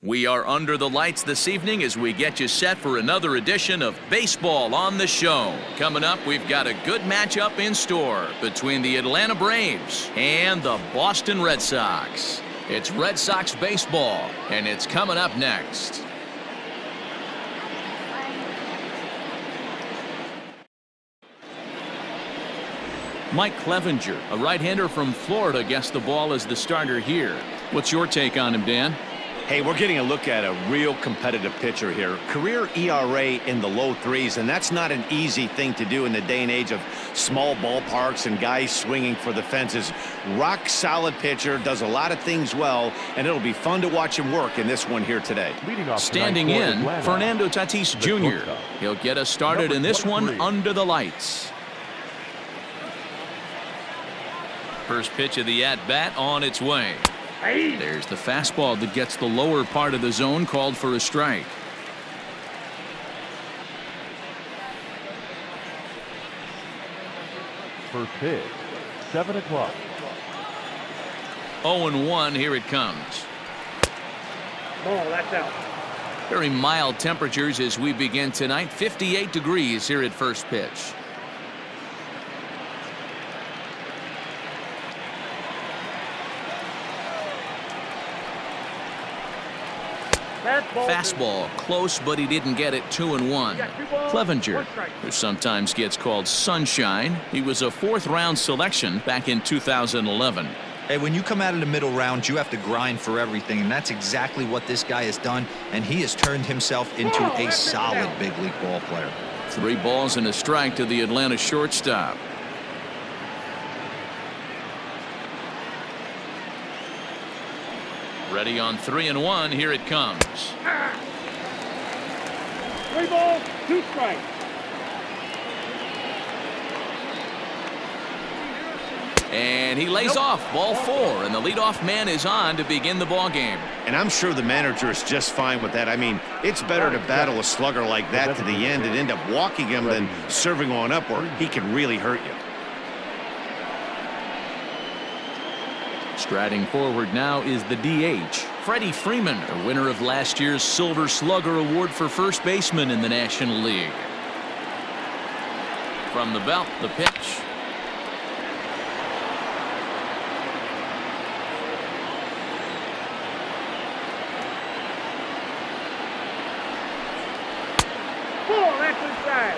We are under the lights this evening as we get you set for another edition of Baseball on the Show. Coming up, we've got a good matchup in store between the Atlanta Braves and the Boston Red Sox. It's Red Sox baseball, and it's coming up next. Mike Clevenger, a right-hander from Florida, gets the ball as the starter here. What's your take on him, Dan? Hey, we're getting a look at a real competitive pitcher here. Career ERA in the low threes, and that's not an easy thing to do in the day and age of small ballparks and guys swinging for the fences. Rock solid pitcher, does a lot of things well, and it'll be fun to watch him work in this one here today. Standing in, Fernando Tatis Jr. He'll get us started in this one under the lights. First pitch of the at-bat on its way. There's the fastball that gets the lower part of the zone, called for a strike. First pitch, 7 o'clock. 0-1, here it comes. Ball, that's out. Very mild temperatures as we begin tonight. 58 degrees here at first pitch. Fastball close, but he didn't get it. 2-1. Clevenger, who sometimes gets called Sunshine. He was a fourth-round selection back in 2011. Hey, when you come out of the middle round, you have to grind for everything, and that's exactly what this guy has done, and he has turned himself into a solid big league ball player. 3 balls and a strike to the Atlanta shortstop. Ready on 3-1. Here it comes. 3 balls, 2 strikes. And he lays off. Ball 4, and the leadoff man is on to begin the ball game. And I'm sure the manager is just fine with that. I mean, it's better to battle a slugger like that to the end and end up walking him than serving on up where he can really hurt you. Striding forward now is the DH, Freddie Freeman, a winner of last year's Silver Slugger Award for first baseman in the National League. From the belt, the pitch. Ball, that's inside.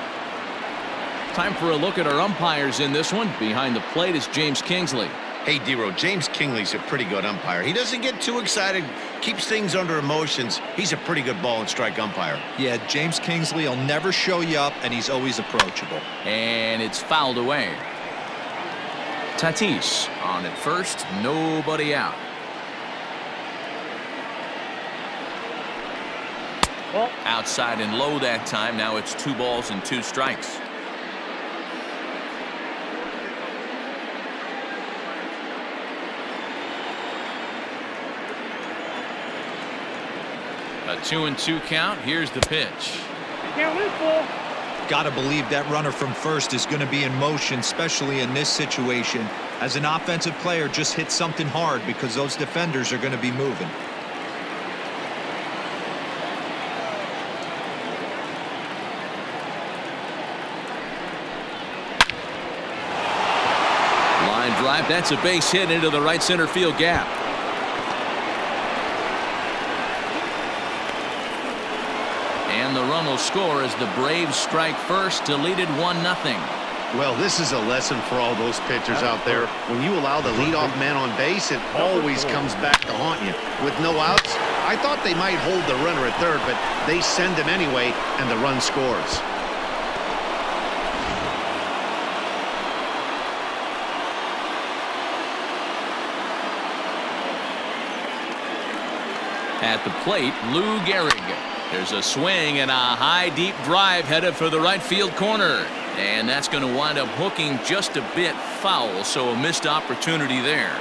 Time for a look at our umpires in this one. Behind the plate is James Kingsley. Hey, D-Row, James Kingley's a pretty good umpire. He doesn't get too excited, keeps things under emotions. He's a pretty good ball and strike umpire. Yeah, James Kingsley will never show you up, and he's always approachable. And it's fouled away. Tatis on at first, nobody out. Ball. Outside and low that time. Now it's 2 balls and 2 strikes. A 2-2 count. Here's the pitch. Count is full. Gotta believe that runner from first is going to be in motion, especially in this situation. As an offensive player, just hit something hard because those defenders are going to be moving. Line drive. That's a base hit into the right center field gap. And the run will score as the Braves strike first to lead it 1-0. Well, this is a lesson for all those pitchers out there. When you allow the leadoff man on base, it always comes back to haunt you. With no outs, I thought they might hold the runner at third, but they send him anyway, and the run scores. At the plate, Lou Gehrig. There's a swing and a high deep drive headed for the right field corner. And that's going to wind up hooking just a bit foul, so a missed opportunity there.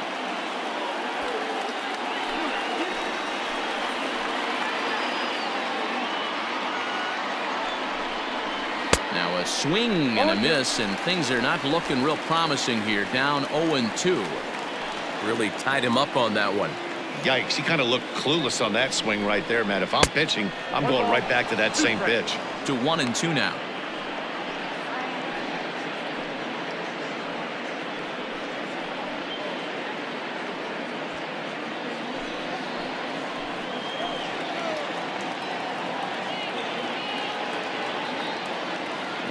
Now a swing and a miss, and things are not looking real promising here. Down 0-2. Really tied him up on that one. Yikes, he kind of looked clueless on that swing right there, man. If I'm pitching, I'm going right back to that same pitch. To 1-2 now.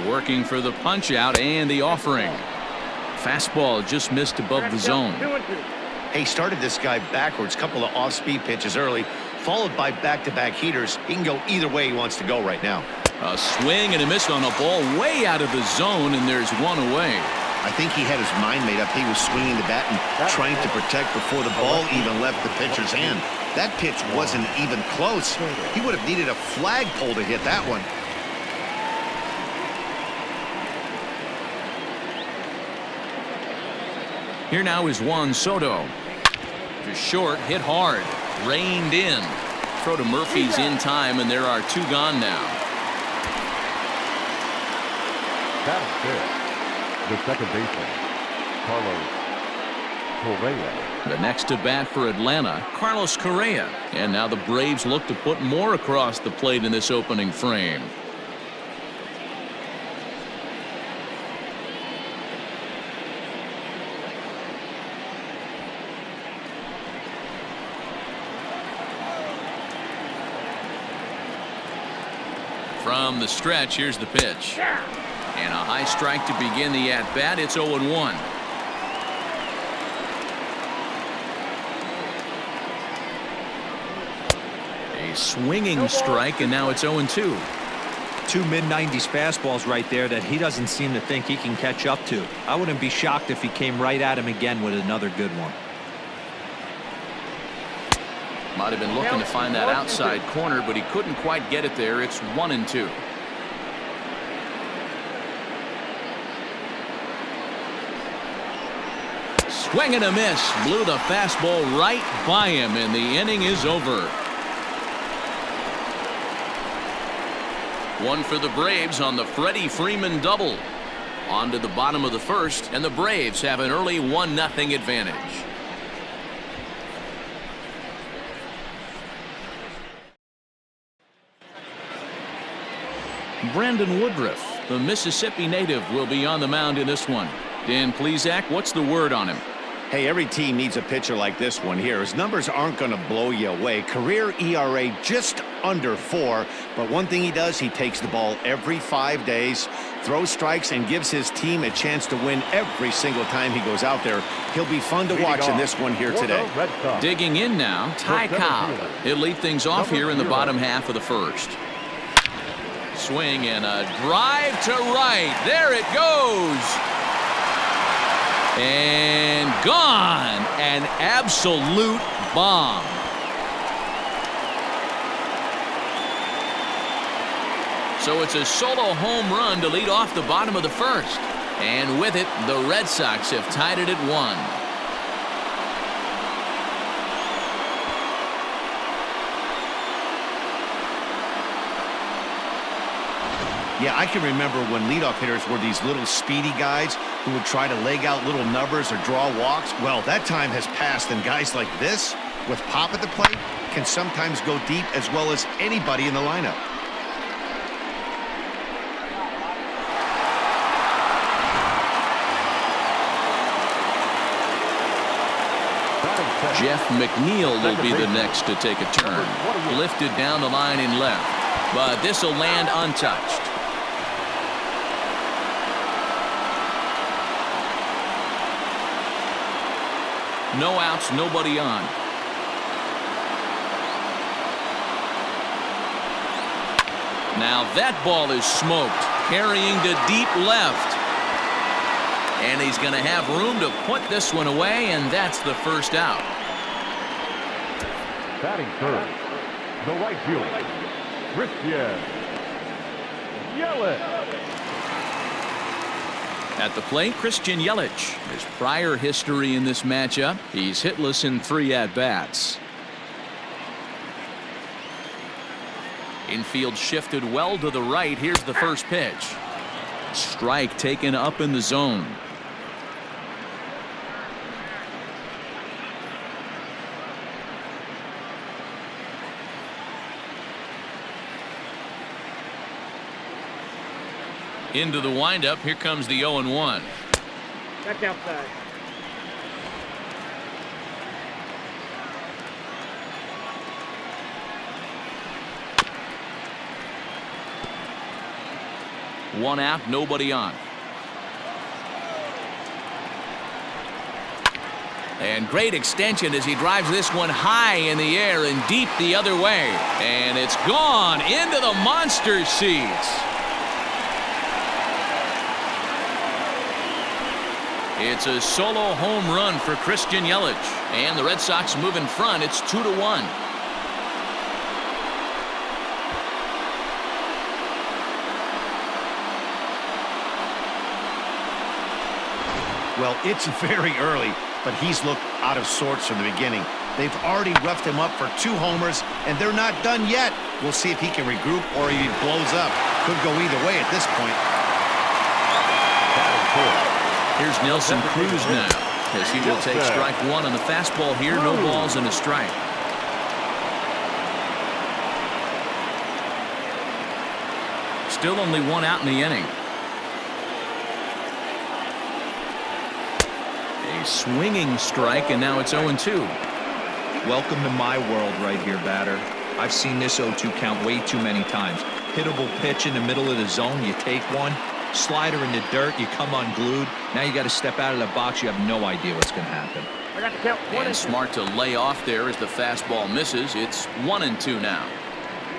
Working for the punch out and the offering. Fastball just missed above the zone. 2-2. Hey, started this guy backwards, couple of off-speed pitches early, followed by back-to-back heaters. He can go either way he wants to go right now. A swing and a miss on a ball way out of the zone, and there's one away. I think he had his mind made up. He was swinging the bat and trying to protect before the ball even left the pitcher's hand. That pitch wasn't even close. He would have needed a flagpole to hit that one. Here now is Juan Soto. Just short, hit hard, reined in. Throw to Murphy's in time, and there are 2 gone now. Batting fifth, the second baseman, Carlos Correa. The next to bat for Atlanta, Carlos Correa. And now the Braves look to put more across the plate in this opening frame. From the stretch, here's the pitch. And a high strike to begin the at-bat. It's 0-1. A swinging strike, and now it's 0-2. 2 mid-90s fastballs right there that he doesn't seem to think he can catch up to. I wouldn't be shocked if he came right at him again with another good one. Might have been looking to find that outside corner, but he couldn't quite get it there. It's 1-2. Swing and a miss. Blew the fastball right by him, and the inning is over. One for the Braves on the Freddie Freeman double. On to the bottom of the first, and the Braves have an early 1-0 advantage. Brandon Woodruff, the Mississippi native, will be on the mound in this one. Dan Plesac, what's the word on him? Hey, every team needs a pitcher like this one here. His numbers aren't going to blow you away. Career ERA just under 4. But one thing he does, he takes the ball every 5 days, throws strikes, and gives his team a chance to win every single time he goes out there. He'll be fun to watch in this one here today. Digging in now, Ty Cobb. He'll lead things off here in the bottom half of the first. Swing and a drive to right. There it goes. And gone. An absolute bomb. So it's a solo home run to lead off the bottom of the first. And with it, the Red Sox have tied it at 1. Yeah, I can remember when leadoff hitters were these little speedy guys who would try to leg out little numbers or draw walks. Well, that time has passed, and guys like this, with pop at the plate, can sometimes go deep as well as anybody in the lineup. Jeff McNeil will be the next to take a turn. Lifted down the line in left, but this will land untouched. No outs, nobody on. Now that ball is smoked, carrying to deep left. And he's going to have room to put this one away, and that's the first out. Batting third, the right fielder, Christian Yelich. At the plate, Christian Yelich. His prior history in this matchup, he's hitless in 3 at-bats. Infield shifted well to the right. Here's the first pitch. Strike taken up in the zone. Into the windup. Here comes the 0-1. That's outside. One out, nobody on. And great extension as he drives this one high in the air and deep the other way. And it's gone into the monster seats. It's a solo home run for Christian Yelich. And the Red Sox move in front. It's 2-1. Well, it's very early, but he's looked out of sorts from the beginning. They've already roughed him up for 2 homers, and they're not done yet. We'll see if he can regroup or he blows up. Could go either way at this point. Here's Nelson Cruz now, as he will take strike 1 on the fastball here. No balls and a strike. Still only 1 out in the inning. A swinging strike, and now it's 0-2. Welcome to my world right here, batter. I've seen this 0-2 count way too many times. Hittable pitch in the middle of the zone, you take one. Slider in the dirt, you come unglued. Now you got to step out of the box. You have no idea what's going to happen. I got the count. And smart to lay off there as the fastball misses. It's 1-2 now.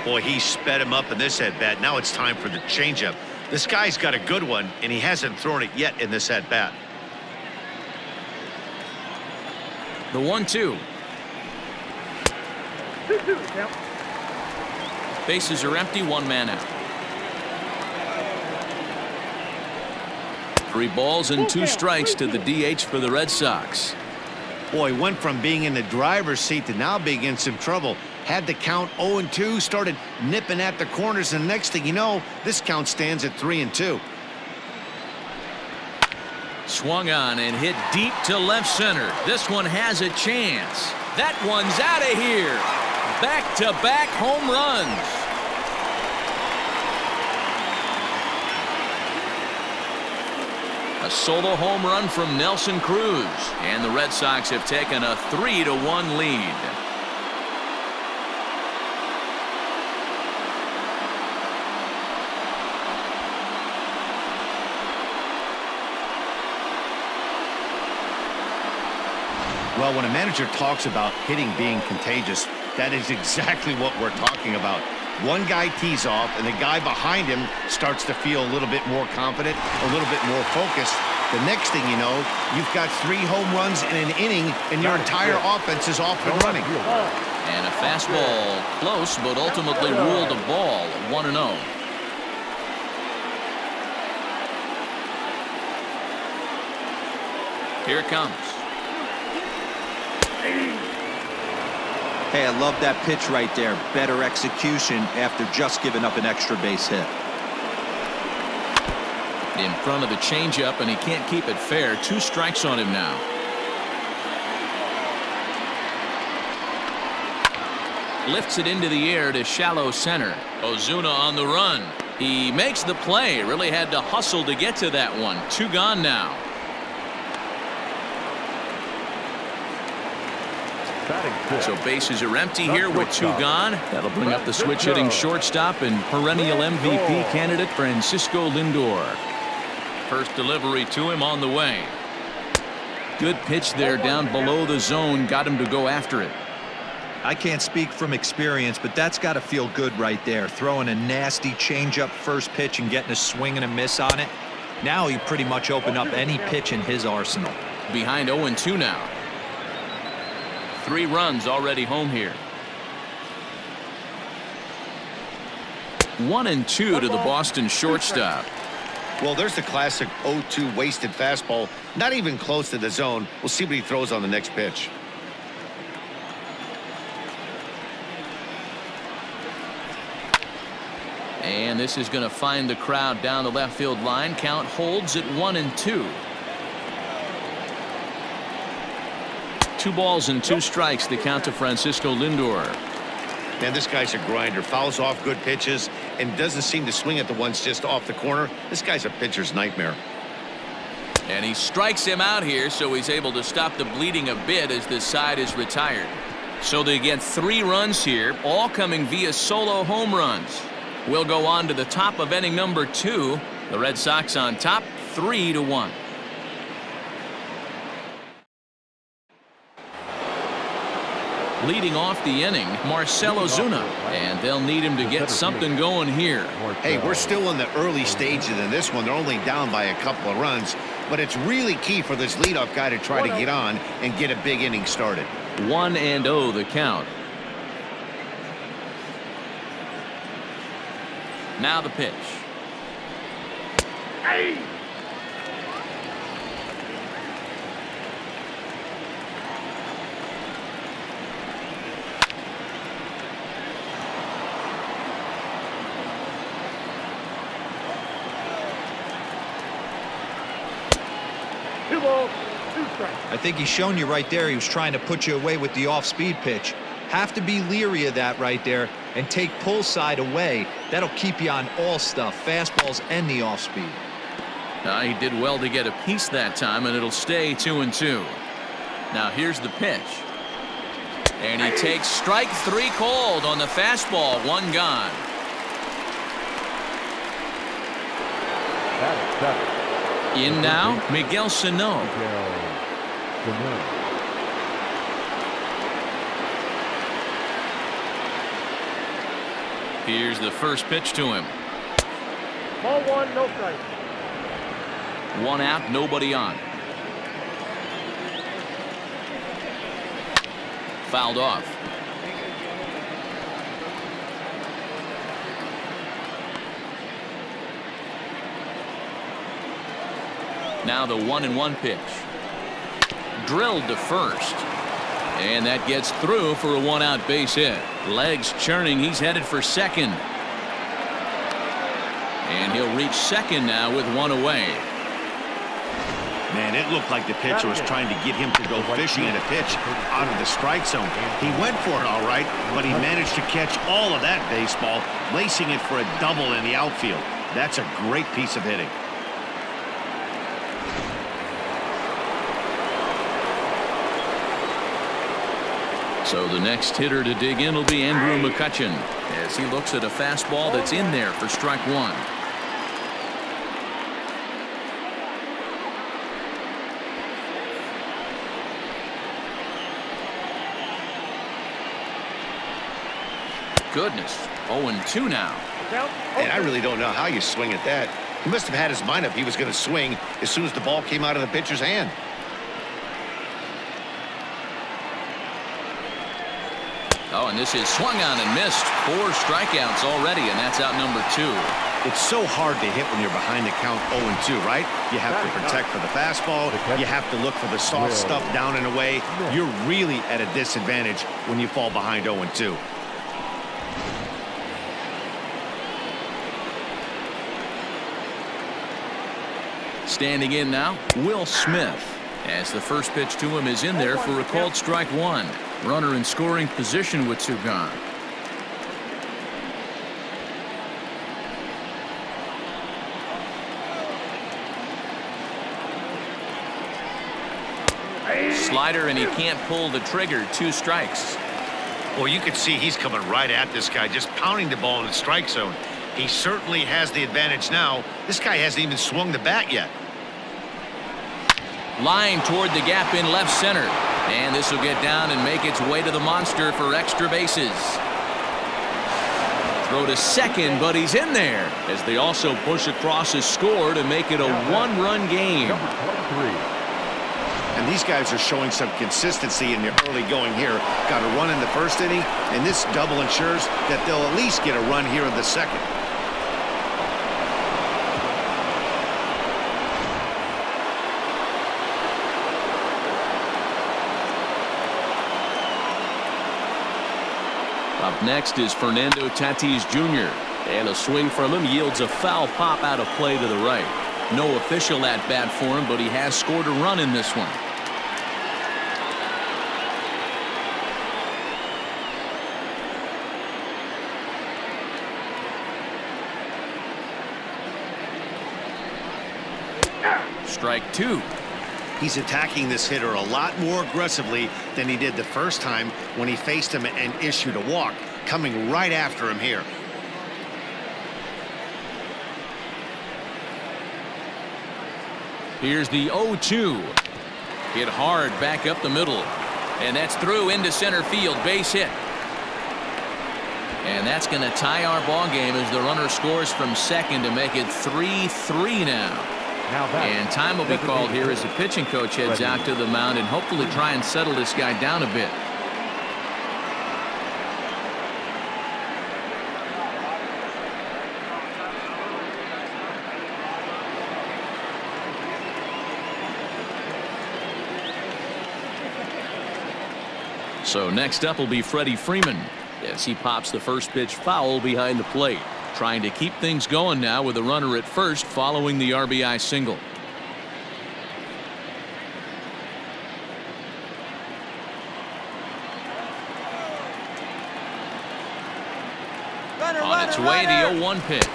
Boy, he sped him up in this at-bat. Now it's time for the changeup. This guy's got a good one, and he hasn't thrown it yet in this at-bat. The 1-2. 2-2 count. Bases are empty, 1 man out. 3 balls and 2 strikes to the DH for the Red Sox. Boy, went from being in the driver's seat to now being in some trouble. Had the count 0-2, started nipping at the corners, and next thing you know, this count stands at 3-2. Swung on and hit deep to left center. This one has a chance. That one's out of here. Back-to-back home runs. A solo home run from Nelson Cruz, and the Red Sox have taken a 3-1 lead. Well, when a manager talks about hitting being contagious, that is exactly what we're talking about. One guy tees off, and the guy behind him starts to feel a little bit more confident, a little bit more focused. The next thing you know, you've got 3 home runs in an inning, and your entire offense is off and running. And a fastball close, but ultimately ruled a ball. 1-0. Here it comes. Hey, I love that pitch right there. Better execution after just giving up an extra base hit. In front of the changeup, and he can't keep it fair. 2 strikes on him now. Lifts it into the air to shallow center. Ozuna on the run. He makes the play. Really had to hustle to get to that one. 2 gone now. So bases are empty here with 2 gone. That'll bring up the switch hitting shortstop and perennial MVP candidate Francisco Lindor. First delivery to him on the way. Good pitch there down below the zone. Got him to go after it. I can't speak from experience, but that's got to feel good right there. Throwing a nasty changeup first pitch and getting a swing and a miss on it. Now he pretty much opened up any pitch in his arsenal. Behind 0-2 now. 3 runs already home here. 1-2 to the Boston shortstop. Well, there's the classic 0-2 wasted fastball. Not even close to the zone. We'll see what he throws on the next pitch. And this is going to find the crowd down the left field line. Count holds at 1-2. 2 balls and 2 strikes, the count to Francisco Lindor. Man, this guy's a grinder. Fouls off good pitches and doesn't seem to swing at the ones just off the corner. This guy's a pitcher's nightmare. And he strikes him out here, so he's able to stop the bleeding a bit as this side is retired. So they get 3 runs here, all coming via solo home runs. We'll go on to the top of inning number 2. The Red Sox on top, 3-1. Leading off the inning, Marcell Ozuna, and they'll need him to get something going here. Hey, we're still in the early stages in this one. They're only down by a couple of runs, but it's really key for this leadoff guy to try to get on and get a big inning started. 1-0 the count. Now the pitch. Hey! I think he's shown you right there. He was trying to put you away with the off-speed pitch. Have to be leery of that right there and take pull side away. That'll keep you on all stuff, fastballs and the off-speed. He did well to get a piece that time, and it'll stay 2-2. Now here's the pitch. And he takes strike 3 called on the fastball. 1 gone. In now, Miguel Sano. Here's the first pitch to him. Ball 1, no strike. 1 out, nobody on. Fouled off. Now the 1-1 pitch. Drilled to first. And that gets through for a 1-out base hit. Legs churning. He's headed for second. And he'll reach second now with 1 away. Man, it looked like the pitcher was trying to get him to go fishing at a pitch out of the strike zone. He went for it all right, but he managed to catch all of that baseball, lacing it for a double in the outfield. That's a great piece of hitting. So the next hitter to dig in will be Andrew McCutchen as he looks at a fastball that's in there for strike 1. Goodness, 0-2 now. And I really don't know how you swing at that. He must have had his mind up he was going to swing as soon as the ball came out of the pitcher's hand. Oh, and this is swung on and missed. 4 strikeouts already, and that's out number 2. It's so hard to hit when you're behind the count 0-2, right? You have to protect for the fastball. You have to look for the soft stuff down and away. You're really at a disadvantage when you fall behind 0-2. Standing in now, Will Smith, as the first pitch to him is in there for a called strike 1. Runner in scoring position with 2 gone. Slider, and he can't pull the trigger. 2 strikes. Well, you can see he's coming right at this guy, just pounding the ball in the strike zone. He certainly has the advantage now. This guy hasn't even swung the bat yet. Line toward the gap in left center. And this will get down and make its way to the monster for extra bases. Throw to second, but he's in there as they also push across his score to make it a 1-run game. And these guys are showing some consistency in the early going here. Got a run in the first inning, and this double ensures that they'll at least get a run here in the second. Up next is Fernando Tatis Jr. And a swing from him yields a foul pop out of play to the right. No official at bat for him, but he has scored a run in this one. strike two. He's attacking this hitter a lot more aggressively than he did the first time when he faced him and issued a walk, coming right after him here. Here's the 0-2. Hit hard back up the middle. And that's through into center field. Base hit. And that's going to tie our ball game as the runner scores from second to make it 3-3 now. And time will be called here as the pitching coach heads out to the mound and hopefully try and settle this guy down a bit. So next up will be Freddie Freeman as he pops the first pitch foul behind the plate, trying to keep things going now with a runner at first following the RBI single. On its way, the 0-1 pitch.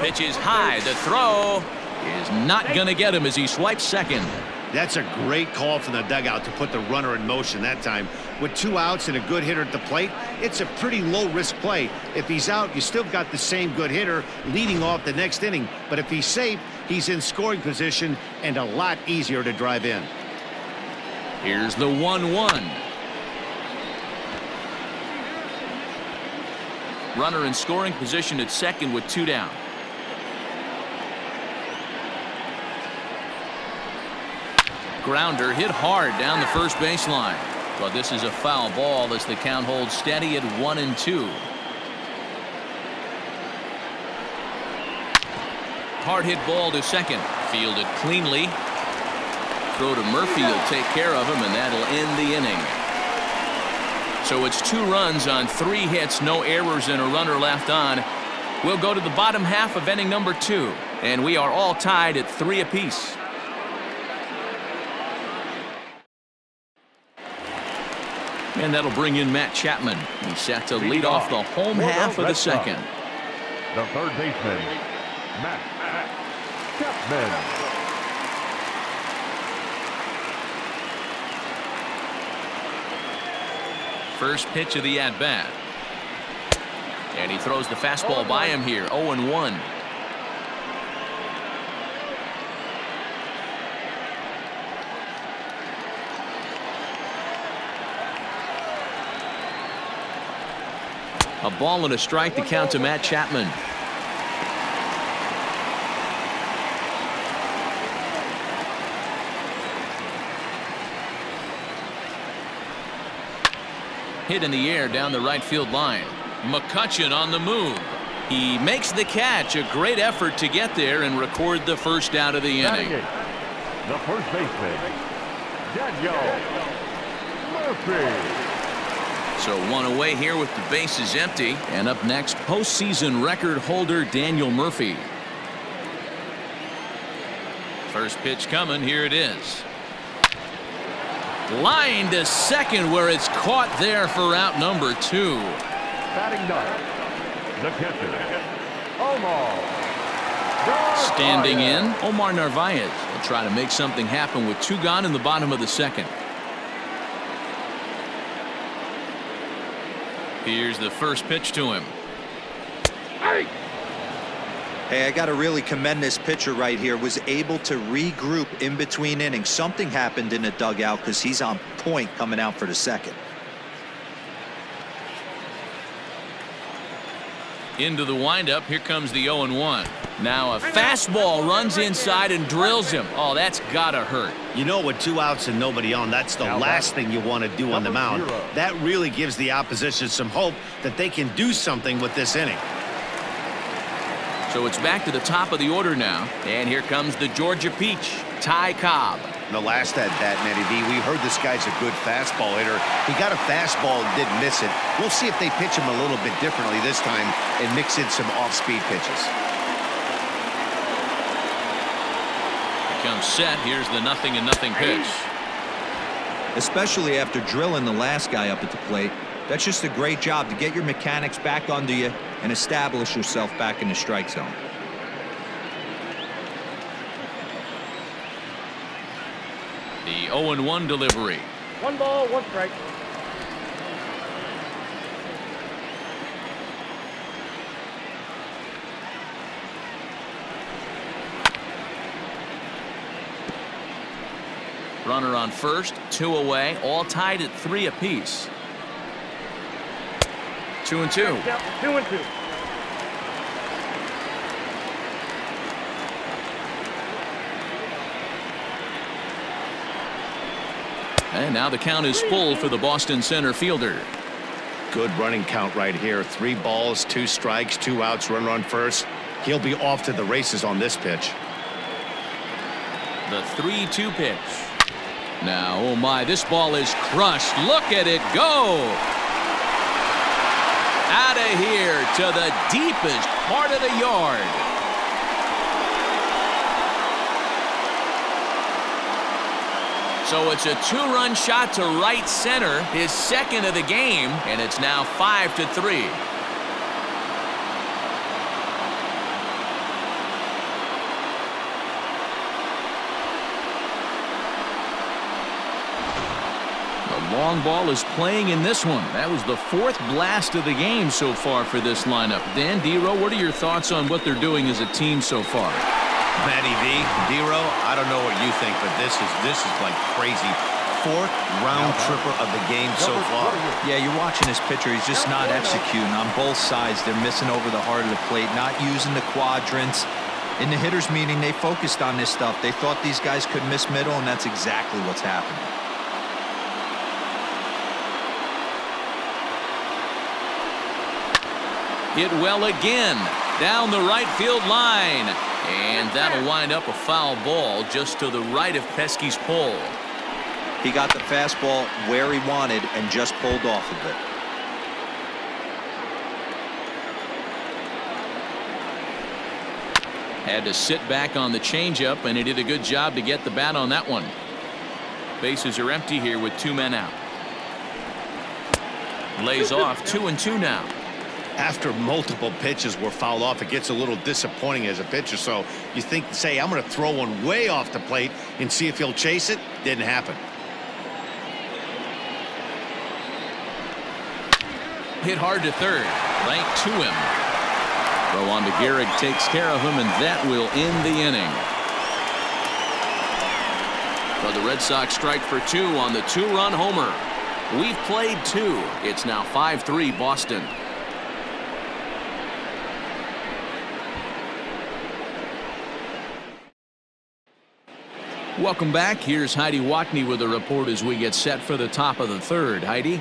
Pitch is high. The throw is not going to get him as he swipes second. That's a great call from the dugout to put the runner in motion that time. With 2 outs and a good hitter at the plate, it's a pretty low-risk play. If he's out, you still got the same good hitter leading off the next inning. But if he's safe, he's in scoring position and a lot easier to drive in. Here's the 1-1. Runner in scoring position at second with 2 down. Grounder hit hard down the first baseline. But this is a foul ball as the count holds steady at 1-2. Hard hit ball to second. Fielded cleanly. Throw to Murphy will take care of him, and that'll end the inning. So it's 2 runs on 3 hits, no errors, and a runner left on. We'll go to the bottom half of inning number 2, and we are all tied at 3 apiece. And that'll bring in Matt Chapman. He's set to lead off the home half of the second. The third baseman, Matt Chapman. First pitch of the at-bat. And he throws the fastball by him here. 0-1. A ball and a strike to count to Matt Chapman. Hit in the air down the right field line. McCutchen on the move. He makes the catch. A great effort to get there and record the first out of the inning. The first baseman, Daniel Murphy. So 1 away here with the bases empty. And up next, postseason record holder Daniel Murphy. First pitch coming. Here it is. Line to second where it's caught there for out number 2. Batting ninth, the catcher, Omar. Standing in, Omar Narvaez will try to make something happen with 2 gone in the bottom of the second. Here's the first pitch to him. Hey, I got to really commend this pitcher right here. Was able to regroup in between innings. Something happened in the dugout because he's on point coming out for the second. Into the windup. Here comes the 0-1. Now a fastball runs inside and drills him. Oh, that's gotta hurt. You know, with 2 outs and nobody on, that's the last thing you want to do on the mound. That really gives the opposition some hope that they can do something with this inning. So it's back to the top of the order now. And here comes the Georgia Peach, Ty Cobb. The last at bat, Matty V, we heard this guy's a good fastball hitter. He got a fastball and didn't miss it. We'll see if they pitch him a little bit differently this time and mix in some off-speed pitches. Comes set. Here's the 0-0 pitch. Especially after drilling the last guy up at the plate. That's just a great job to get your mechanics back under you and establish yourself back in the strike zone. 0-1 delivery. 1 ball, 1 strike. Runner on first, 2 away, all tied at 3 apiece. 2-2. Yep, 2-2. And now the count is full for the Boston center fielder. Good running count right here. 3 balls, 2 strikes, 2 outs, runner on first. He'll be off to the races on this pitch. The 3-2 pitch. Now, oh my, this ball is crushed. Look at it go. Out of here to the deepest part of the yard. So it's a 2-run shot to right center, his second of the game, and it's now 5-3. Long ball is playing in this one. That was the 4th blast of the game so far for this lineup. Dan, D-Row, what are your thoughts on what they're doing as a team so far? Matty V, D-Row, I don't know what you think, but this is like crazy. 4th round tripper of the game so far. Yeah, you're watching this pitcher. He's just not executing on both sides. They're missing over the heart of the plate, not using the quadrants. In the hitters meeting, they focused on this stuff. They thought these guys could miss middle, and that's exactly what's happening. Hit well again down the right field line, and that'll wind up a foul ball just to the right of Pesky's pole. He got the fastball where he wanted and just pulled off of it. Had to sit back on the changeup, and he did a good job to get the bat on that one. Bases are empty here with 2 men out. Lays off 2-2 now. After multiple pitches were fouled off, it gets a little disappointing as a pitcher. So you think, say, I'm going to throw one way off the plate and see if he'll chase it. Didn't happen. Hit hard to third, right to him. Throw on to Gehrig, takes care of him, and that will end the inning. But the Red Sox strike for 2 on the 2-run homer. We've played 2. It's now 5-3 Boston. Welcome back. Here's Heidi Watney with a report as we get set for the top of the 3rd. Heidi?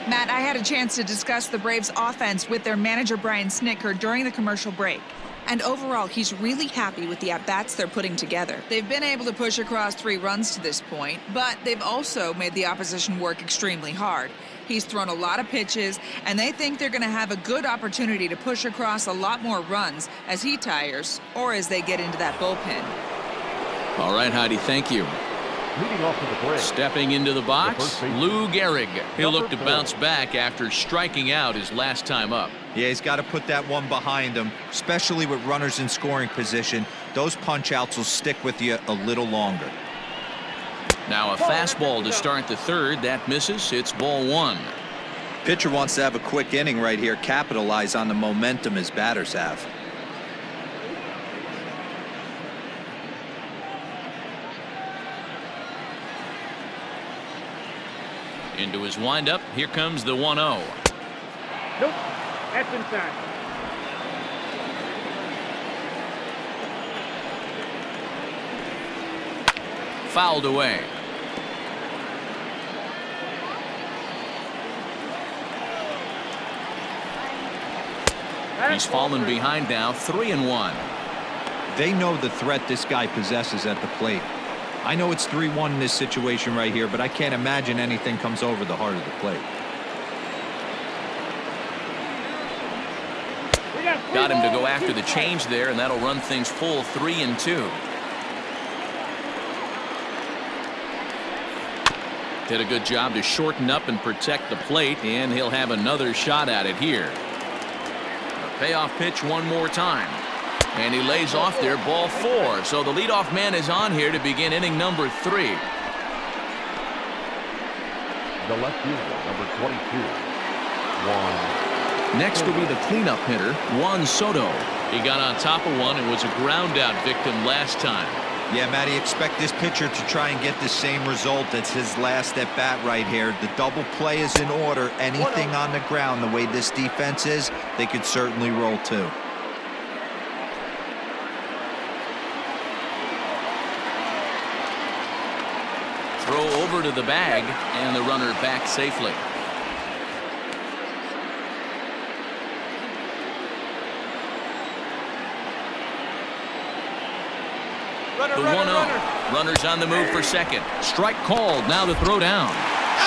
Matt, I had a chance to discuss the Braves' offense with their manager Brian Snitker during the commercial break. And overall, he's really happy with the at-bats they're putting together. They've been able to push across 3 runs to this point, but they've also made the opposition work extremely hard. He's thrown a lot of pitches, and they think they're going to have a good opportunity to push across a lot more runs as he tires or as they get into that bullpen. All right, Heidi, thank you. Leading off to the plate. Stepping into the box, Lou Gehrig. He'll look to Number 4. bounce back after striking out his last time up. Yeah, he's got to put that one behind him, especially with runners in scoring position. Those punch-outs will stick with you a little longer. Now a fastball to start the 3rd. That misses. It's ball 1. Pitcher wants to have a quick inning right here, capitalize on the momentum his batters have. Into his windup. Here comes the 1-0. Nope. That's inside. Fouled away. He's fallen behind now, 3-1. They know the threat this guy possesses at the plate. I know it's 3-1 in this situation right here, but I can't imagine anything comes over the heart of the plate. Got him to go after the change there, and that'll run things full 3-2. Did a good job to shorten up and protect the plate, and he'll have another shot at it here. A payoff pitch one more time. And he lays off there, ball 4. So the leadoff man is on here to begin inning number 3. The left fielder, number 22, Juan. Next will be the cleanup hitter, Juan Soto. He got on top of one and was a ground-out victim last time. Yeah, Matty, expect this pitcher to try and get the same result. It's his last at-bat right here. The double play is in order. Anything on the ground, the way this defense is, they could certainly roll too. Throw over to the bag, and the runner back safely. The 1-0. Runners on the move for second. Strike called. Now the throw down.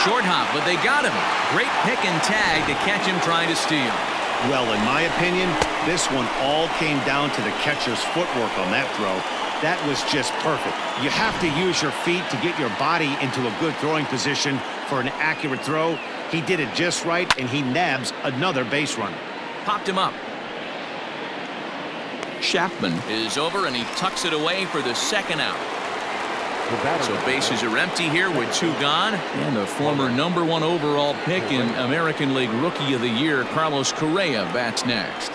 Short hop, but they got him. Great pick and tag to catch him trying to steal. Well, in my opinion, this one all came down to the catcher's footwork on that throw. That was just perfect. You have to use your feet to get your body into a good throwing position for an accurate throw. He did it just right, and he nabs another base run. Popped him up. Chapman is over, and he tucks it away for the second out. So bases are empty here with two gone. And the former #1 overall pick in American League Rookie of the Year, Carlos Correa, bats next.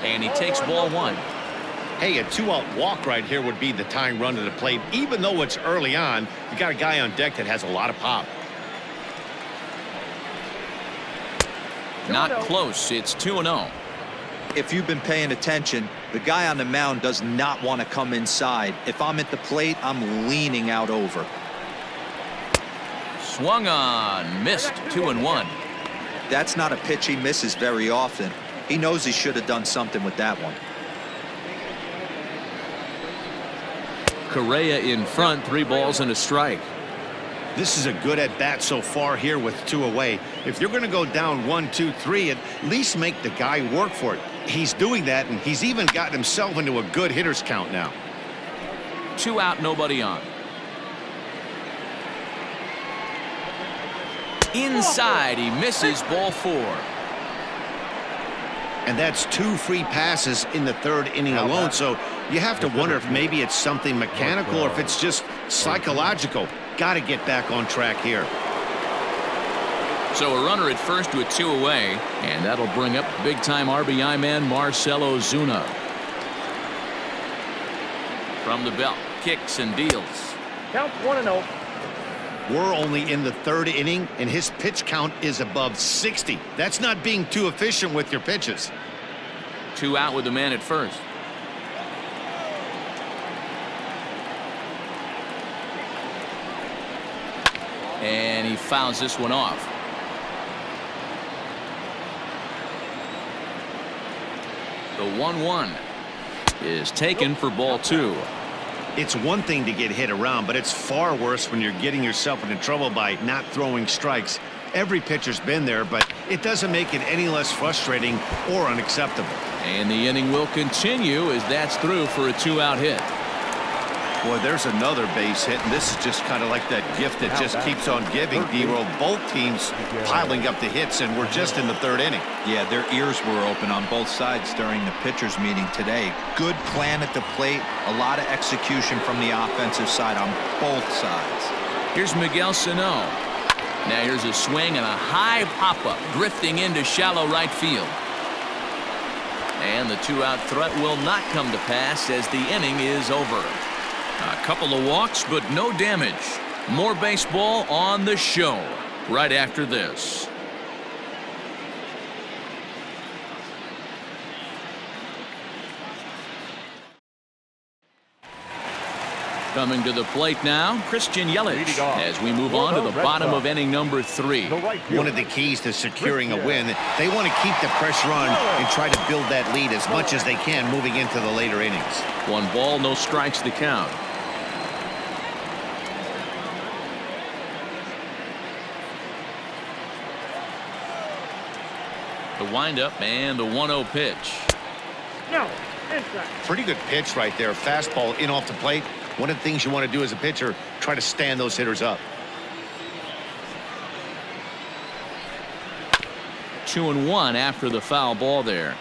And he takes ball one. Hey, a two-out walk right here would be the tying run to the plate. Even though it's early on, you got a guy on deck that has a lot of pop. Not close. It's 2-0. If you've been paying attention, the guy on the mound does not want to come inside. If I'm at the plate, I'm leaning out over. Swung on, missed. 2-1. That's not a pitch he misses very often. He knows he should have done something with that one. Correa in front, 3 balls and a strike. This is a good at-bat so far here with 2 away. If you're going to go down 1, 2, 3, at least make the guy work for it. He's doing that, and he's even gotten himself into a good hitter's count now. 2 out, nobody on. Inside, he misses, ball 4. And that's 2 free passes in the 3rd inning alone, so you have to wonder if maybe it's something mechanical or if it's just psychological. Got to get back on track here. So a runner at first with 2 away, and that'll bring up big-time RBI man Marcell Ozuna. From the belt, kicks and deals. Counts 1-0. We're only in the 3rd inning, and his pitch count is above 60. That's not being too efficient with your pitches. 2 out with the man at first. And he fouls this one off. The 1-1 is taken for ball 2. It's one thing to get hit around, but it's far worse when you're getting yourself into trouble by not throwing strikes. Every pitcher's been there, but it doesn't make it any less frustrating or unacceptable. And the inning will continue as that's through for a 2-out hit. Boy, there's another base hit, and this is just kind of like that gift that just keeps on giving, D-Roll. Both teams piling up the hits, and we're just in the 3rd inning. Yeah, their ears were open on both sides during the pitchers meeting today. Good plan at the plate, a lot of execution from the offensive side on both sides. Here's Miguel Sano. Now here's a swing and a high pop-up drifting into shallow right field. And the 2-out threat will not come to pass as the inning is over. A couple of walks, but no damage. More baseball on the show right after this. Coming to the plate now, Christian Yelich, as we move on to the bottom of inning number 3. One of the keys to securing a win, they want to keep the pressure on and try to build that lead as much as they can moving into the later innings. 1 ball, no strikes to count. The windup and the 1-0 pitch. No, inside. Pretty good pitch right there. Fastball in off the plate. One of the things you want to do as a pitcher, try to stand those hitters up. 2-1 after the foul ball there.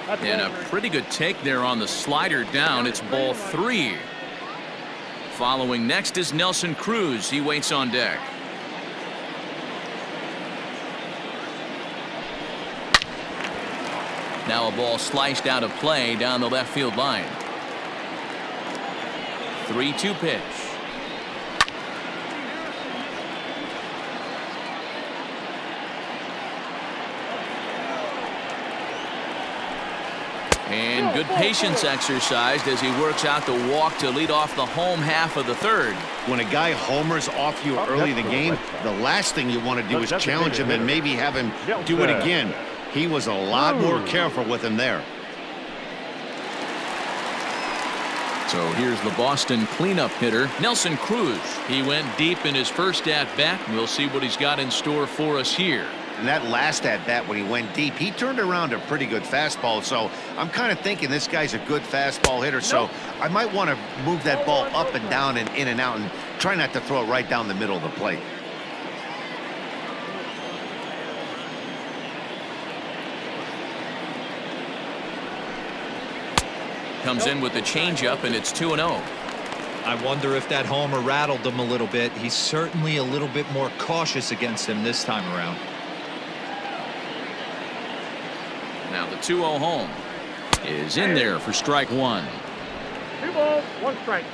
And a pretty good take there on the slider down. It's ball 3. Following next is Nelson Cruz. He waits on deck. Now a ball sliced out of play down the left field line. 3-2 pitch. And good patience exercised as he works out the walk to lead off the home half of the third. When a guy homers off you early in the game, the last thing you want to do is challenge him and maybe have him do it again. He was a lot more careful with him there. So here's the Boston cleanup hitter, Nelson Cruz. He went deep in his first at-bat. We'll see what he's got in store for us here. And that last at-bat when he went deep, he turned around a pretty good fastball. So I'm kind of thinking this guy's a good fastball hitter. So I might want to move that ball up and down and in and out and try not to throw it right down the middle of the plate. Comes in with the changeup, and it's 2-0. I wonder if that homer rattled him a little bit. He's certainly a little bit more cautious against him this time around. Now the 2-0 home is in there for strike 1. 2 balls, 1 strike.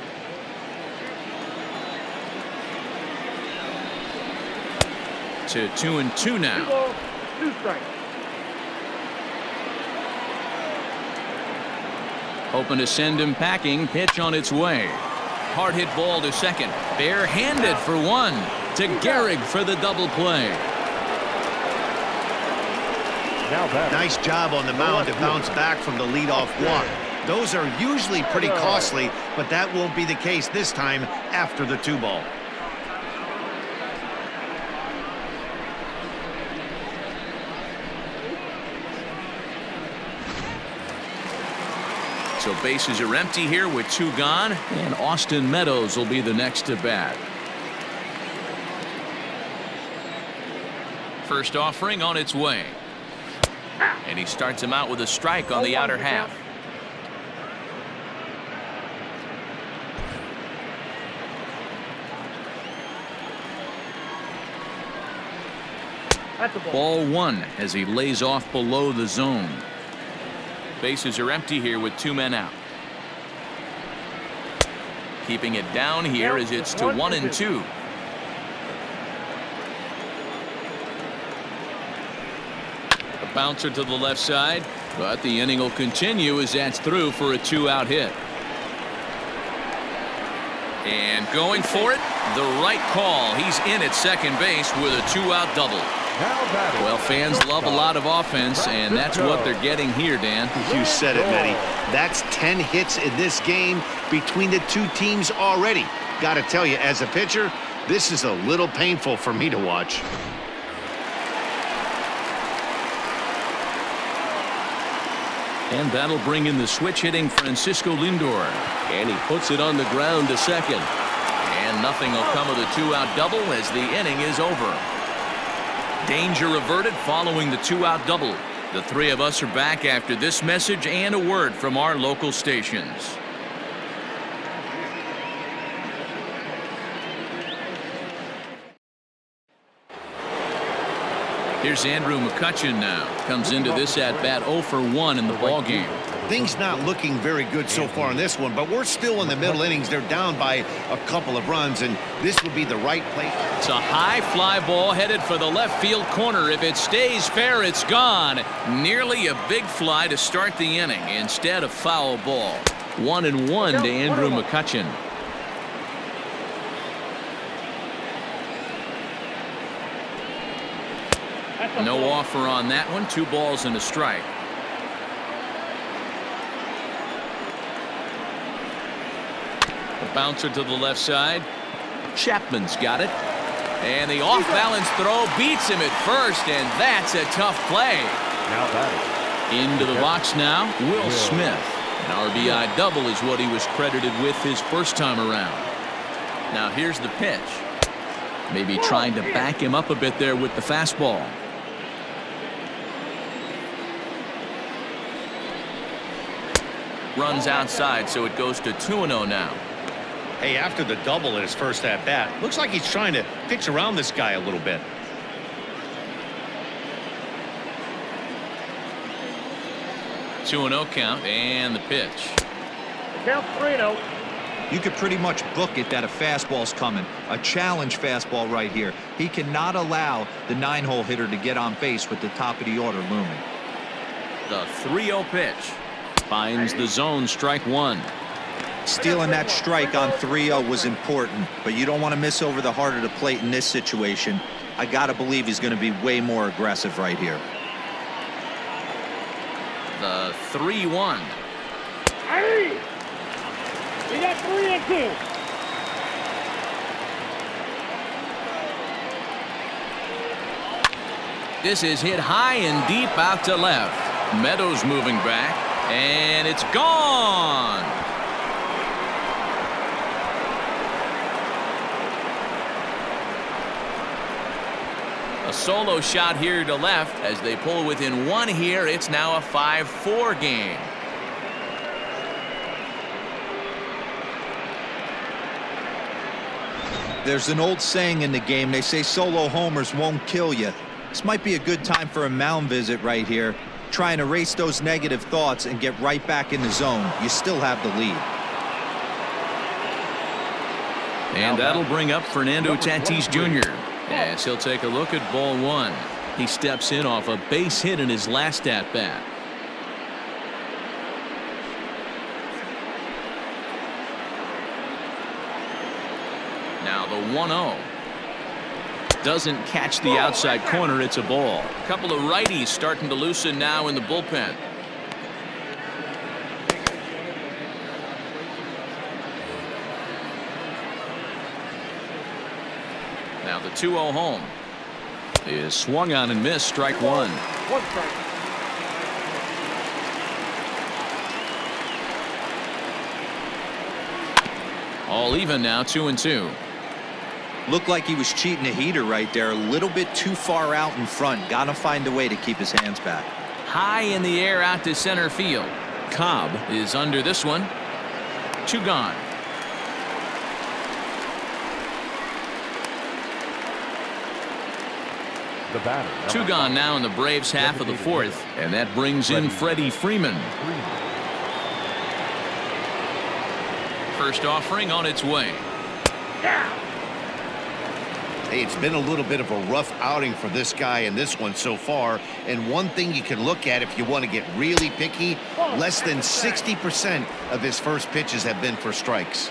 To 2-2 2 now. balls, 2 strikes. Hoping to send him packing. Pitch on its way. Hard hit ball to second. Barehanded for 1. To Gehrig for the double play. Nice job on the mound to bounce back from the leadoff walk. Those are usually pretty costly, but that won't be the case this time after the 2 ball. So bases are empty here with 2 gone, and Austin Meadows will be the next to bat. First offering on its way. And he starts him out with a strike on the outer half. That's a ball. Ball 1 as he lays off below the zone. Bases are empty here with 2 men out. Keeping it down here as it's to 1-2. A bouncer to the left side, but the inning will continue as that's through for a 2-out hit. And going for it, the right call. He's in at second base with a 2-out double. Well, fans love a lot of offense, and that's what they're getting here, Dan. You said it, Manny. That's 10 hits in this game between the 2 teams already. Got to tell you, as a pitcher, this is a little painful for me to watch. And that'll bring in the switch-hitting Francisco Lindor. And he puts it on the ground to second. And nothing will come of the 2-out double as the inning is over. Danger averted following the 2-out double. The 3 of us are back after this message and a word from our local stations. Here's Andrew McCutchen now. Comes into this at-bat 0 for 1 in the ballgame. Things not looking very good so far in this one, but we're still in the middle innings. They're down by a couple of runs, and this would be the right play. It's a high fly ball headed for the left field corner. If it stays fair, it's gone. Nearly a big fly to start the inning instead of foul ball. 1-1 to Andrew McCutchen. No offer on that one. 2 balls and a strike. The bouncer to the left side. Chapman's got it. And the off-balance throw beats him at first, and that's a tough play. Now batting. Into the box now, Will Smith. An RBI double is what he was credited with his first time around. Now here's the pitch. Maybe trying to back him up a bit there with the fastball. runs outside, so it goes to 2-0 now. Hey, after the double in his first at-bat, looks like he's trying to pitch around this guy a little bit. 2-0 count, and the pitch. Count 3-0. You could pretty much book it that a fastball's coming. A challenge fastball right here. He cannot allow the 9-hole hitter to get on base with the top of the order looming. The 3-0 pitch. Finds the zone, strike one. Stealing that strike on 3-0 was important, but you don't want to miss over the heart of the plate in this situation. I got to believe he's going to be way more aggressive right here. The 3-1. Hey! You got 3-2. This is hit high and deep out to left. Meadows moving back, and it's gone. A solo shot here to left as they pull within one here. It's now a 5-4 game. There's an old saying in the game. They say solo homers won't kill you. This might be a good time for a mound visit right here. Try and erase those negative thoughts and get right back in the zone. You still have the lead. And that'll bring up Fernando Tatis Jr. as he'll take a look at ball one. He steps in off a base hit in his last at-bat. Now the 1-0. Doesn't catch the outside corner. It's a ball. A couple of righties starting to loosen now in the bullpen. Now the 2-0 home is swung on and missed, strike one. One strike. All even now, 2-2. Looked like he was cheating a heater right there. A little bit too far out in front. Got to find a way to keep his hands back. High in the air out to center field. Cobb is under this one. Two gone. The batter. Two gone now in the Braves half of the fourth, and that brings in Freddie Freeman. First offering on its way. Hey, it's been a little bit of a rough outing for this guy in this one so far. And one thing you can look at if you want to get really picky, less than 60% of his first pitches have been for strikes.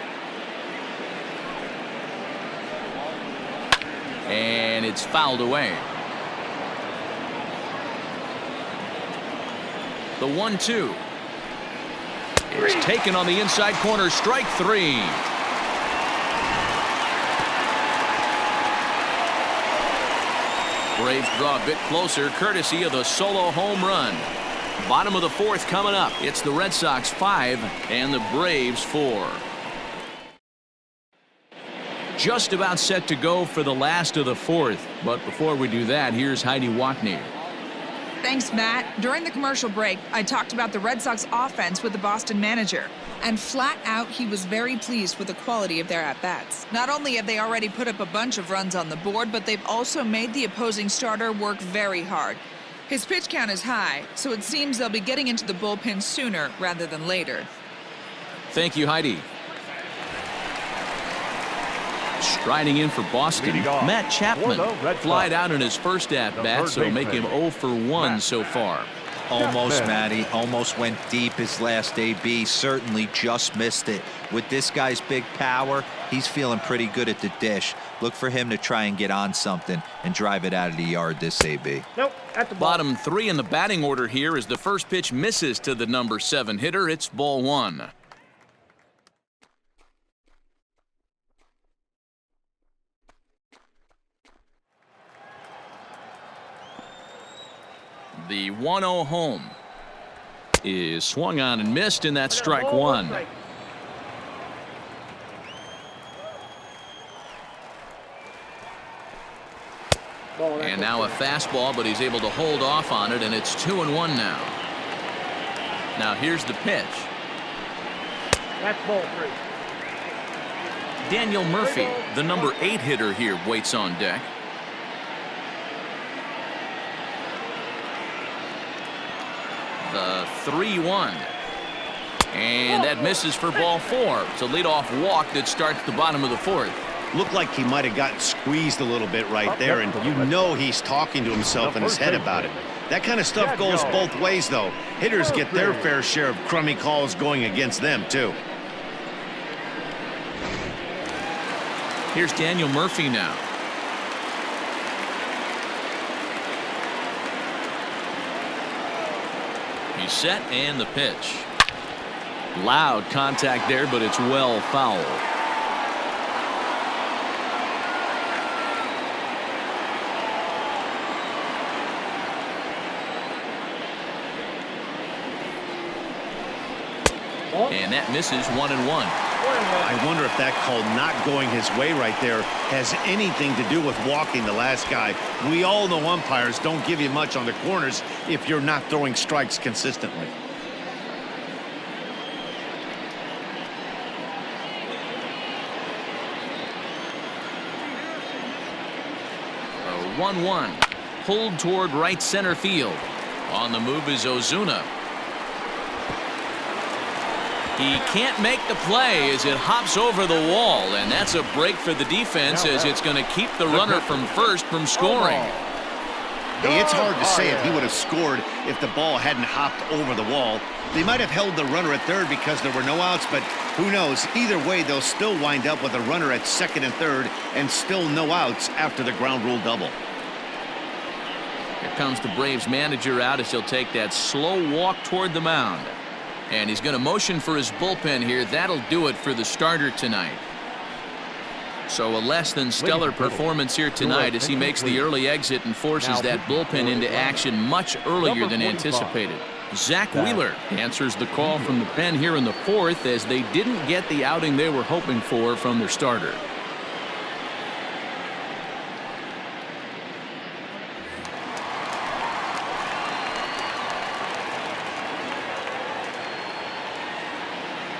And it's fouled away. The 1-2 is taken on the inside corner, strike three. Braves draw a bit closer courtesy of the solo home run. Bottom of the fourth coming up. It's the Red Sox 5 and the Braves 4. Just about set to go for the last of the fourth. But before we do that, here's Heidi Watney. Thanks, Matt. During the commercial break, I talked about the Red Sox offense with the Boston manager. And flat out, he was very pleased with the quality of their at-bats. Not only have they already put up a bunch of runs on the board, but they've also made the opposing starter work very hard. His pitch count is high, so it seems they'll be getting into the bullpen sooner rather than later. Thank you, Heidi. Striding in for Boston, Matt Chapman flied out in his first at-bat, so make him 0 for 1 so far. Almost, Matty. Almost went deep his last AB. Certainly just missed it. With this guy's big power, he's feeling pretty good at the dish. Look for him to try and get on something and drive it out of the yard this AB. Nope, at the Bottom three in the batting order here as the first pitch misses to the number 7 hitter. It's ball one. The 1-0 home is swung on and missed, and that's strike one. And now a fastball, but he's able to hold off on it, and it's 2-1 now. Now here's the pitch. That's ball 3. Daniel Murphy, the number 8 hitter here, waits on deck. The 3-1. And that misses for ball 4. It's a leadoff walk that starts the bottom of the 4th. Looked like he might have gotten squeezed a little bit right there, and you know he's talking to himself in his head about it. That kind of stuff goes both ways, though. Hitters get their fair share of crummy calls going against them, too. Here's Daniel Murphy now. He's set, and the pitch. Loud contact there, but it's well foul. And that misses 1-1. I wonder if that call not going his way right there has anything to do with walking the last guy. We all know umpires don't give you much on the corners if you're not throwing strikes consistently. A 1-1. Pulled toward right center field. On the move is Ozuna. He can't make the play as it hops over the wall, and that's a break for the defense as it's going to keep the runner from first from scoring. Hey, it's hard to say if he would have scored if the ball hadn't hopped over the wall. They might have held the runner at third because there were no outs, but who knows? Either way, they'll still wind up with a runner at second and third and still no outs after the ground rule double. Here comes the Braves manager out as he'll take that slow walk toward the mound. And he's going to motion for his bullpen here. That'll do it for the starter tonight. So a less than stellar performance here tonight as he makes the early exit and forces that bullpen into action much earlier than anticipated. Zach Wheeler answers the call from the pen here in the 4th as they didn't get the outing they were hoping for from their starter.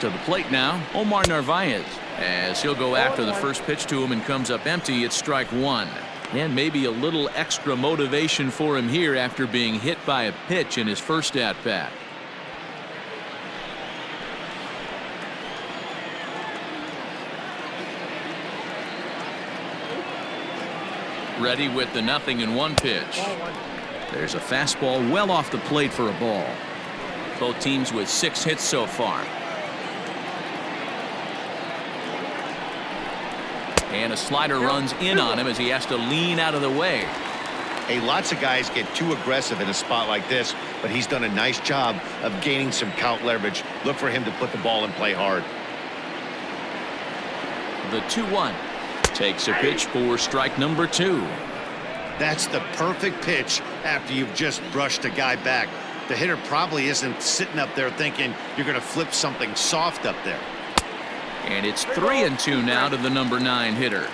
To the plate now, Omar Narvaez, as he'll go after the first pitch to him and comes up empty. It's strike 1. And maybe a little extra motivation for him here after being hit by a pitch in his first at-bat. Ready with the 0-1 pitch. There's a fastball well off the plate for a ball. Both teams with 6 hits so far. And a slider runs in on him as he has to lean out of the way. Hey, lots of guys get too aggressive in a spot like this, but he's done a nice job of gaining some count leverage. Look for him to put the ball in play hard. The 2-1 takes a pitch for strike number 2. That's the perfect pitch after you've just brushed a guy back. The hitter probably isn't sitting up there thinking you're going to flip something soft up there. And it's 3-2 now to the number 9 hitter.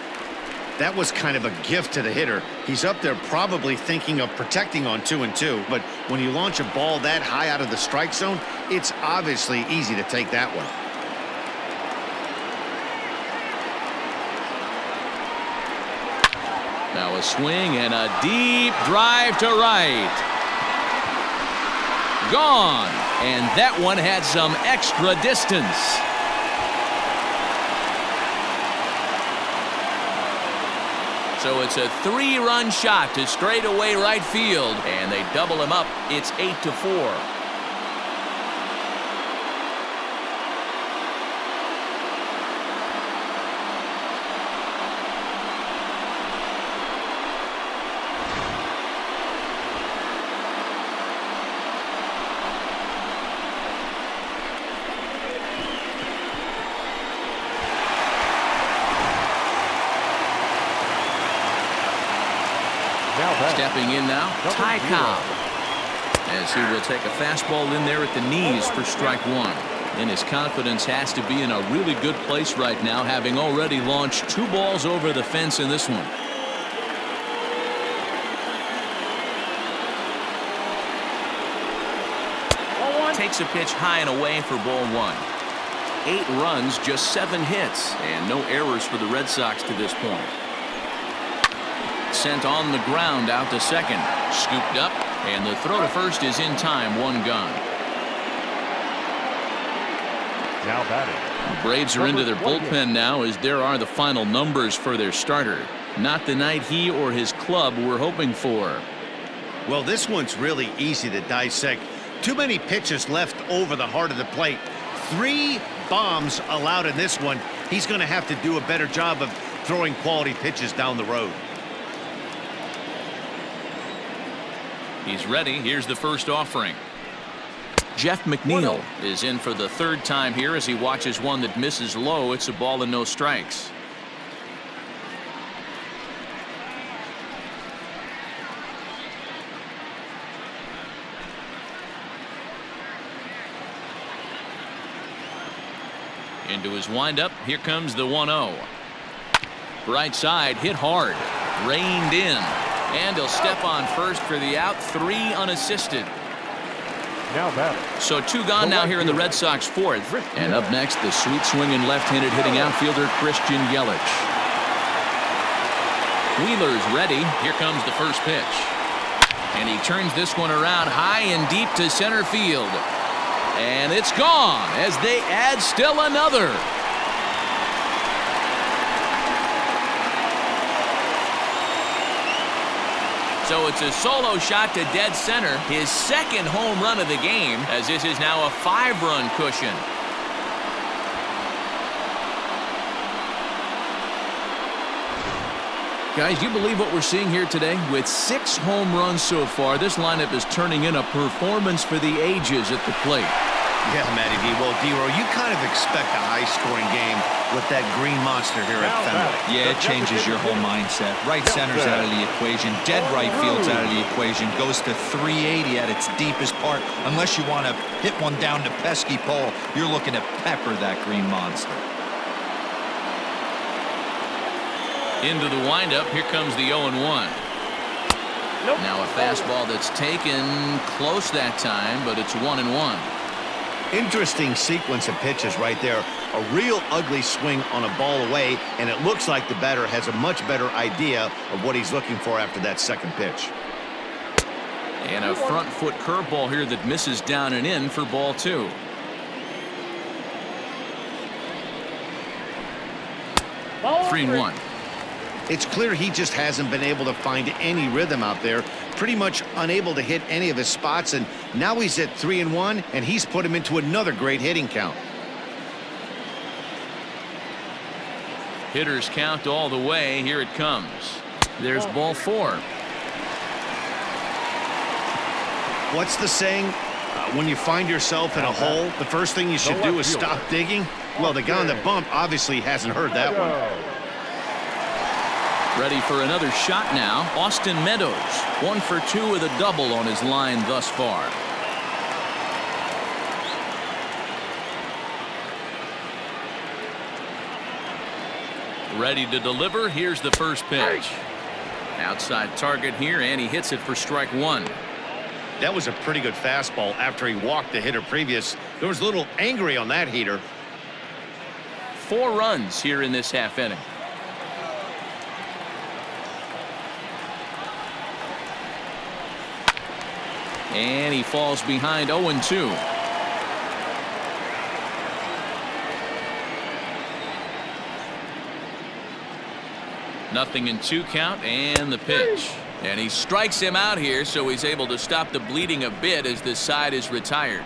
That was kind of a gift to the hitter. He's up there probably thinking of protecting on 2-2, but when you launch a ball that high out of the strike zone, it's obviously easy to take that one. Now a swing and a deep drive to right. Gone. And that one had some extra distance. So it's a 3-run shot to straightaway right field, and they double him up. It's 8-4. Stepping in now, Ty Cobb, as he will take a fastball in there at the knees for strike 1. And his confidence has to be in a really good place right now, having already launched 2 balls over the fence in this one. Takes a pitch high and away for ball 1. 8 runs, just 7 hits, and no errors for the Red Sox to this point. Sent on the ground out to second. Scooped up, and the throw to first is in time. 1 gone. Now batting. The Braves are into their bullpen now, as there are the final numbers for their starter. Not the night he or his club were hoping for. Well, this one's really easy to dissect. Too many pitches left over the heart of the plate. 3 bombs allowed in this one. He's going to have to do a better job of throwing quality pitches down the road. He's ready. Here's the first offering. Jeff McNeil is in for the 3rd time here as he watches one that misses low. It's a ball and no strikes. Into his windup. Here comes the 1-0. Right side, hit hard, reined in, and he'll step on first for the out. 3 unassisted. Now batting. So 2 gone now here in the Red Sox 4th. And up next, the sweet swinging left-handed hitting outfielder Christian Yelich. Wheeler's ready. Here comes the first pitch. And he turns this one around high and deep to center field. And it's gone as they add still another. So it's a solo shot to dead center, his 2nd home run of the game, as this is now a 5-run cushion. Guys, you believe what we're seeing here today? With 6 home runs so far, this lineup is turning in a performance for the ages at the plate. Yeah, Matty V. Well, D-Row, you kind of expect a high-scoring game with that green monster here at Fenway. Yeah, it changes your whole mindset. Right center's out of the equation. Dead right field's out of the equation. Goes to 380 at its deepest part. Unless you want to hit one down to pesky pole, you're looking to pepper that green monster. Into the windup. Here comes the 0-1. Now a fastball that's taken close that time, but it's 1-1. Interesting sequence of pitches right there. A real ugly swing on a ball away, and it looks like the batter has a much better idea of what he's looking for after that second pitch. And a front foot curveball here that misses down and in for ball 2. Ball 3-1. It's clear he just hasn't been able to find any rhythm out there. Pretty much unable to hit any of his spots, and now he's at 3-1, and he's put him into another great hitting count. Hitters count all the way. Here it comes. There's ball 4. What's the saying? When you find yourself in a hole, the first thing you should do is stop digging. Well, the guy on the bump obviously hasn't heard that one. Ready for another shot now. Austin Meadows, 1 for 2 with a double on his line thus far. Ready to deliver. Here's the first pitch. Outside target here, and he hits it for strike 1. That was a pretty good fastball after he walked the hitter previous. There was a little angry on that heater. 4 runs here in this half inning. And he falls behind 0-2. Nothing in 2 count, and the pitch. And he strikes him out here, so he's able to stop the bleeding a bit as this side is retired.